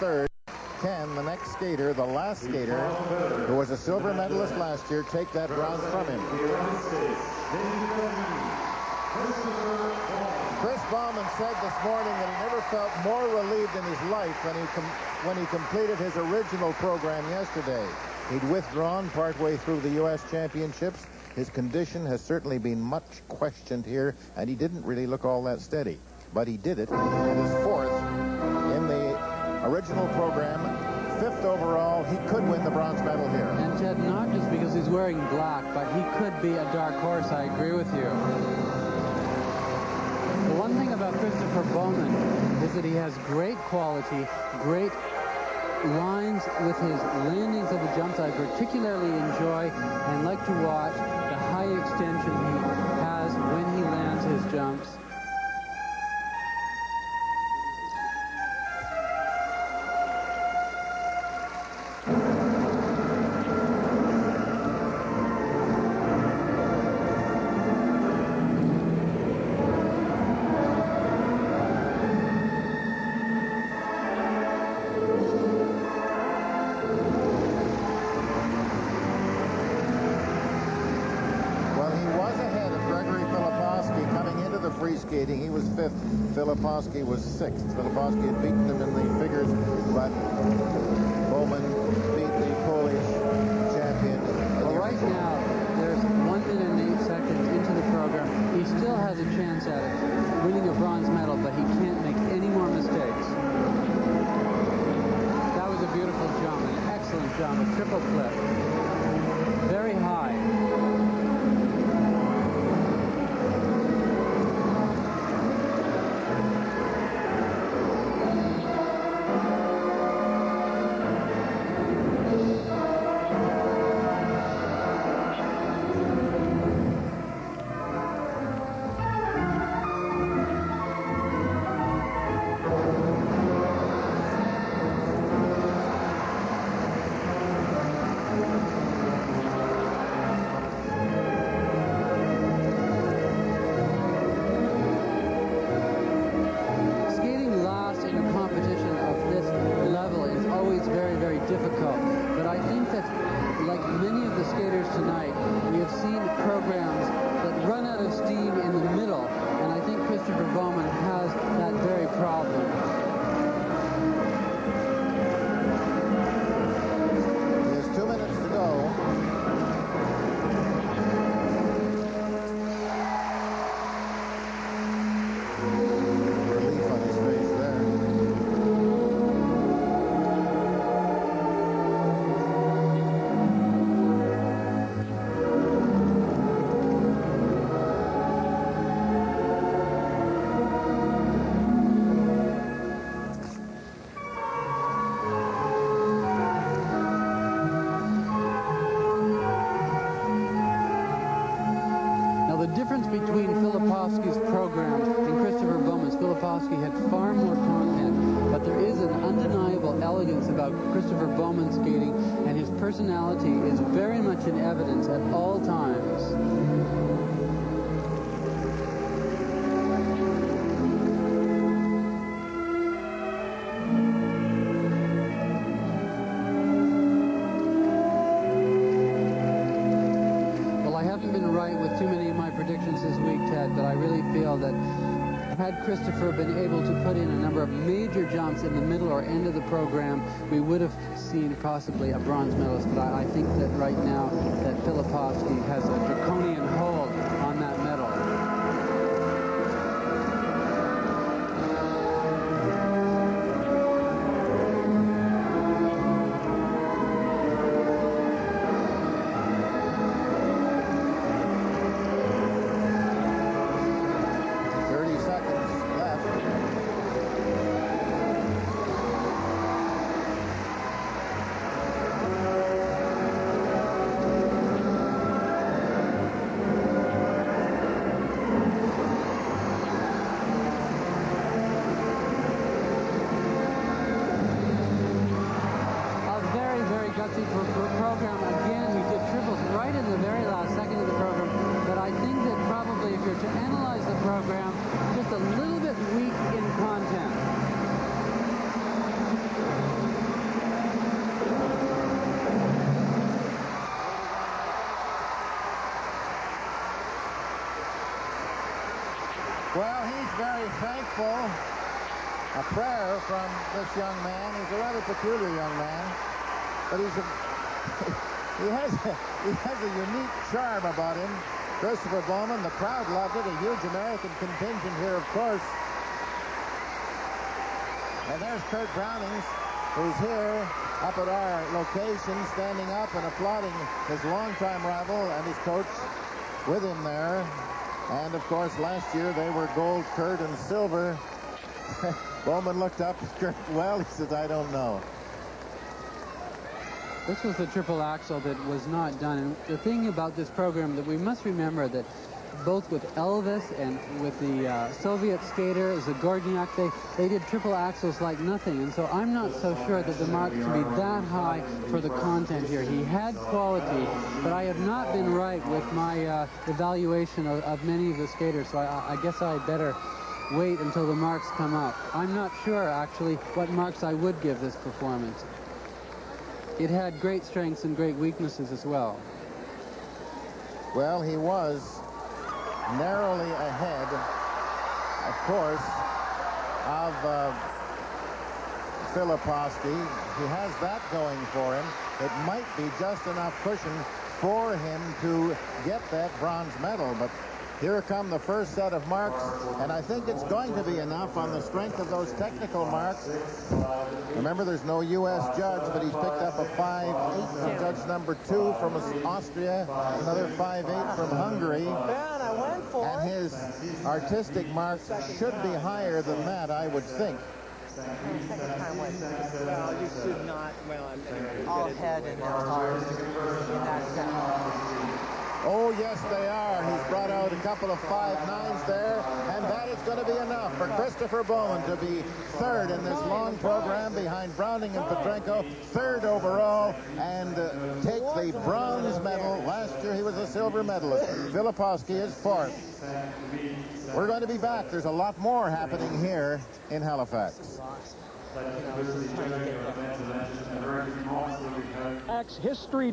third. Can the next skater, the last skater, who was a silver medalist last year, take that bronze from him? Chris Bowman said this morning that he never felt more relieved in his life when he completed his original program yesterday. He'd withdrawn partway through the U.S. Championships. His condition has certainly been much questioned here, and he didn't really look all that steady. But he did it, and is fourth in the original program, fifth overall. He could win the bronze medal here. And Ted, not just because he's wearing black, but he could be a dark horse. I agree with you. The one thing about Christopher Bowman is that he has great quality, great lines with his landings of the jumps. I particularly enjoy and like to watch the high extension he has when he lands his jumps. Skating. He was fifth. Filipowski was sixth. Filipowski had beaten him in the figures, but Bowman beat the Polish champion. Well, right now, there's 1 minute and 8 seconds into the program. He still has a chance at it, winning a bronze medal, but he can't make any more mistakes. That was a beautiful jump, an excellent jump, a triple flip. Very high. Difficult, but I think that, like many of the skaters tonight, we have seen programs that run out of steam in the middle, and I think Christopher Bowman has that very problem. There's 2 minutes to go. Relief on his face there. The difference between Filipowski's program and Christopher Bowman's, Filipowski had far more content, but there is an undeniable elegance about Christopher Bowman's skating, and his personality is very much in evidence at all times. With too many of my predictions this week, Ted, but I really feel that had Christopher been able to put in a number of major jumps in the middle or end of the program, we would have seen possibly a bronze medalist. But I think that right now that Filipowski has a draconian hold on that medal. very thankful. A prayer from this young man. He's a rather peculiar young man, but he has a unique charm about him. Christopher Bowman, the crowd loved it. A huge American contingent here, of course. And there's Kurt Brownings, who's here up at our location, standing up and applauding his longtime rival and his coach with him there. And, of course, last year they were gold, Kurt, and silver. Bowman looked up at Kurt. Well, he says, I don't know. This was the triple axel that was not done. And the thing about this program that we must remember that both with Elvis and with the Soviet skater Zagorniak, they did triple axels like nothing. And so I'm not so sure that the mark can be that high for the content here. He had quality, but I have not been right with my evaluation of many of the skaters. So I guess I'd better wait until the marks come up. I'm not sure, actually, what marks I would give this performance. It had great strengths and great weaknesses as well. Well, he was narrowly ahead, of course, of Filipowski. He has that going for him. It might be just enough cushion for him to get that bronze medal, but here come the first set of marks, and I think it's going to be enough on the strength of those technical marks. Remember, there's no U.S. judge, but he's picked up a 5.8 from judge number 2 from Austria, another 5.8 from Hungary, and his artistic marks should be higher than that, I would think. Well, you should not. Well, all head and heart in that sense. Oh, yes, they are. He's brought out a couple of 5.9s there, and that is going to be enough for Christopher Bowman to be third in this long program behind Browning and Petrenko, third overall, and take the bronze medal. Last year he was a silver medalist. Filipowski is fourth. We're going to be back. There's a lot more happening here in Halifax. History